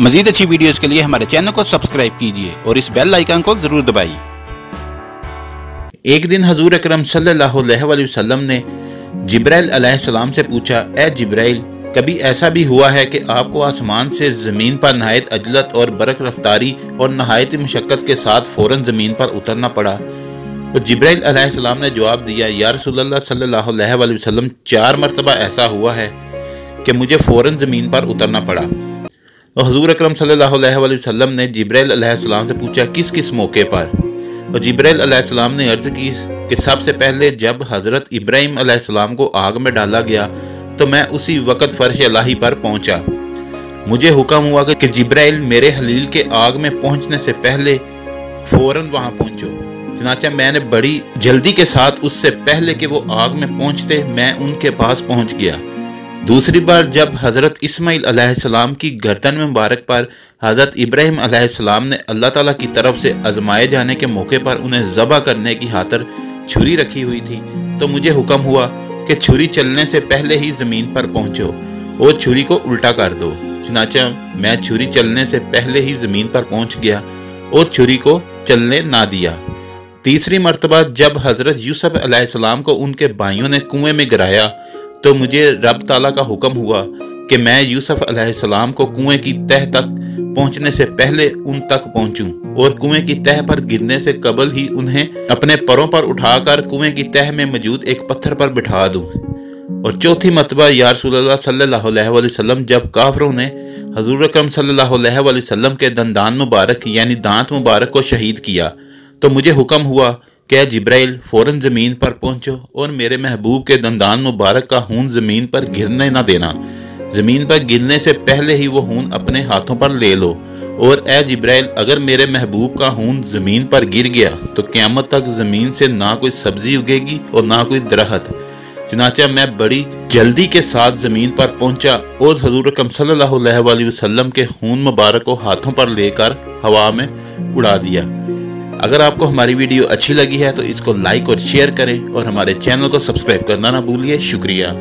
मजीद अच्छी वीडियोस के लिए हमारे चैनल को सब्सक्राइब कीजिए और इस बेल आइकन को जरूर दबाइए। एक दिन हजूर अकरम सल्लल्लाहु अलैहि वसल्लम ने जिब्राइल अलैहिस्सलाम से पूछा, ए जिब्राइल, कभी ऐसा भी हुआ है कि आपको आसमान से ज़मीन पर नहायत अजलत और बरक रफ्तारी और नहायत मशक्क़त के साथ फ़ौरन ज़मीन पर उतरना पड़ा? तो जिब्राइल अलैहिस्सलाम ने जवाब दिया, या रसूलल्लाह सल्लल्लाहु अलैहि वसल्लम, 4 मरतबा ऐसा हुआ है कि मुझे फ़ौरन ज़मीन पर उतरना पड़ा। तो हजूर अकरम सल्लल्लाहु अलैहि वसल्लम ने जिब्राइल अलैहिस्सलाम से पूछा, किस किस मौके पर? और जिब्राइल अलैहिस्सलाम ने अर्ज़ की कि सबसे पहले जब हज़रत इब्राहीम अलैहिस्सलाम को आग में डाला गया तो मैं उसी वक़्त फ़र्श इलाही पर पहुंचा। मुझे हुक्म हुआ कि जिब्राइल मेरे हलील के आग में पहुंचने से पहले फ़ौरन वहां पहुंचो। चनाचा मैंने बड़ी जल्दी के साथ उससे पहले कि वो आग में पहुंचते मैं उनके पास पहुंच गया। दूसरी बार जब हज़रत इस्माइल अलैहिस्सलाम की गर्दन मुबारक पर हज़रत इब्राहीम अलैहिस्सलाम ने अल्लाह ताला की तरफ से आजमाए जाने के मौके पर उन्हें ज़बह करने की खातिर छुरी रखी हुई थी, तो मुझे हुक्म हुआ कि छुरी चलने से पहले ही ज़मीन पर पहुंचो और छुरी को उल्टा कर दो। चुनाचा मैं छुरी चलने से पहले ही ज़मीन पर पहुंच गया और छुरी को चलने ना दिया। तीसरी मरतबा जब हज़रत यूसुफ अलैहिस्सलाम को उनके भाइयों ने कुएं में गिराया तो मुझे रब ताला का हुक्म हुआ कि मैं यूसुफ अलैहिस्सलाम को कुएं की तह तक पहुंचने से पहले उन तक पहुंचूं और कुएं की तह पर गिरने से कबल ही उन्हें अपने परों पर उठाकर कुएं की तह में मौजूद एक पत्थर पर बिठा दूं। और चौथी मरतबा या रसूलल्लाह सल्लल्लाहु अलैहि वसल्लम जब काफिरों ने हजूर अकरम सल्लल्लाहु अलैहि वसल्लम के दंदान मुबारक यानी दांत मुबारक को शहीद किया तो मुझे हुक्म हुआ कि जिब्राइल फ़ौरन ज़मीन पर पहुंचो और मेरे महबूब के दंदान मुबारक का खून ज़मीन पर गिरने न देना। ज़मीन पर गिरने से पहले ही वो खून अपने हाथों पर ले लो। और ए जिब्राइल, अगर मेरे महबूब का खून ज़मीन पर गिर गया तो क़यामत तक ज़मीन से ना कोई सब्ज़ी उगेगी और ना कोई दरख्त। चुनाचा मैं बड़ी जल्दी के साथ ज़मीन पर पहुंचा और हज़ूर अकरम सल्लल्लाहु अलैहि वसल्लम के खून मुबारक को हाथों पर लेकर हवा में उड़ा दिया। अगर आपको हमारी वीडियो अच्छी लगी है तो इसको लाइक और शेयर करें और हमारे चैनल को सब्सक्राइब करना ना भूलिए। शुक्रिया।